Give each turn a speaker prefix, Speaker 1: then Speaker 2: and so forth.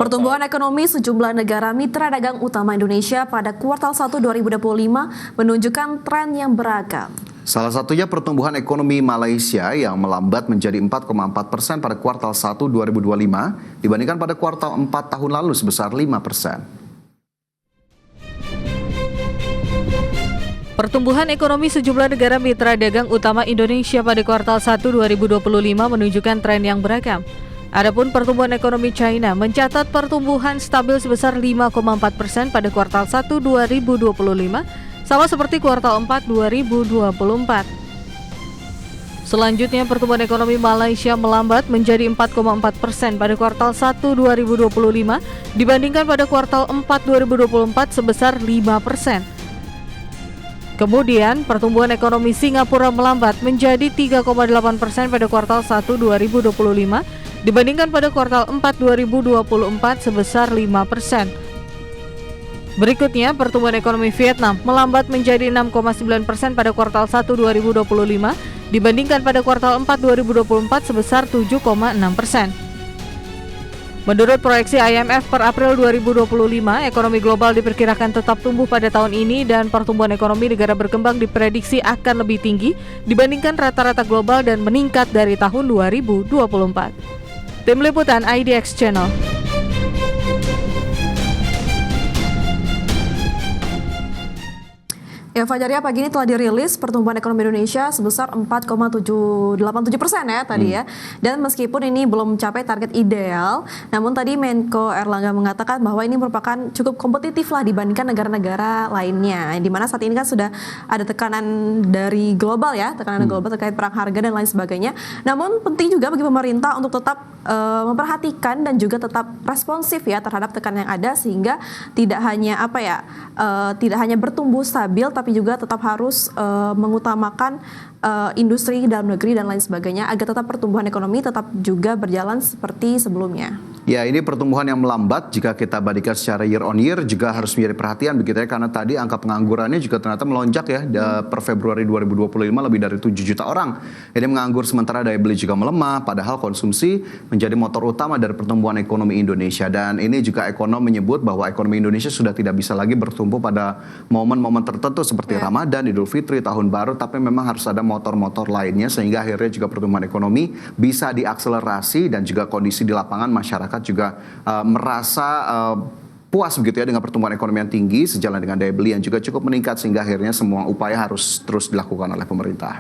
Speaker 1: Pertumbuhan ekonomi sejumlah negara mitra dagang utama Indonesia pada kuartal 1 2025 menunjukkan tren yang beragam.
Speaker 2: Salah satunya pertumbuhan ekonomi Malaysia yang melambat menjadi 4,4% pada kuartal 1 2025 dibandingkan pada kuartal 4 tahun lalu sebesar 5%.
Speaker 3: Pertumbuhan ekonomi sejumlah negara mitra dagang utama Indonesia pada kuartal 1 2025 menunjukkan tren yang beragam. Adapun pertumbuhan ekonomi China mencatat pertumbuhan stabil sebesar 5,4% pada kuartal 1 2025, sama seperti kuartal 4 2024. Selanjutnya, pertumbuhan ekonomi Malaysia melambat menjadi 4,4% pada kuartal 1 2025 dibandingkan pada kuartal 4 2024 sebesar 5%. Kemudian, pertumbuhan ekonomi Singapura melambat menjadi 3,8% pada kuartal 1 2025 dibandingkan pada kuartal 4 2024 sebesar 5%. Berikutnya, pertumbuhan ekonomi Vietnam melambat menjadi 6,9% pada kuartal 1 2025 dibandingkan pada kuartal 4 2024 sebesar 7,6%. Menurut proyeksi IMF per April 2025, ekonomi global diperkirakan tetap tumbuh pada tahun ini dan pertumbuhan ekonomi negara berkembang diprediksi akan lebih tinggi dibandingkan rata-rata global dan meningkat dari tahun 2024. Tim Liputan IDX Channel.
Speaker 1: Ya, Fajaria, pagi ini telah dirilis pertumbuhan ekonomi Indonesia sebesar 4,787% ya tadi ya. Dan meskipun ini belum mencapai target ideal, namun tadi Menko Erlangga mengatakan bahwa ini merupakan cukup kompetitif lah dibandingkan negara-negara lainnya. Di mana saat ini kan sudah ada tekanan dari global ya, tekanan global terkait perang harga dan lain sebagainya. Namun penting juga bagi pemerintah untuk tetap memperhatikan dan juga tetap responsif ya terhadap tekanan yang ada sehingga tidak hanya tidak hanya bertumbuh stabil tapi juga tetap harus mengutamakan industri dalam negeri dan lain sebagainya agar tetap pertumbuhan ekonomi tetap juga berjalan seperti sebelumnya.
Speaker 2: Ya, ini pertumbuhan yang melambat jika kita bandingkan secara year on year juga harus menjadi perhatian begitu ya, karena tadi angka penganggurannya juga ternyata melonjak ya. Per Februari 2025 lebih dari 7 juta orang ini menganggur, sementara daya beli juga melemah, padahal konsumsi menjadi motor utama dari pertumbuhan ekonomi Indonesia. Dan ini juga ekonom menyebut bahwa ekonomi Indonesia sudah tidak bisa lagi bertumbuh pada momen-momen tertentu seperti Ramadan, Idul Fitri, Tahun Baru, tapi memang harus ada motor-motor lainnya sehingga akhirnya juga pertumbuhan ekonomi bisa diakselerasi dan juga kondisi di lapangan masyarakat juga merasa puas begitu ya dengan pertumbuhan ekonomi yang tinggi sejalan dengan daya beli yang juga cukup meningkat sehingga akhirnya semua upaya harus terus dilakukan oleh pemerintah.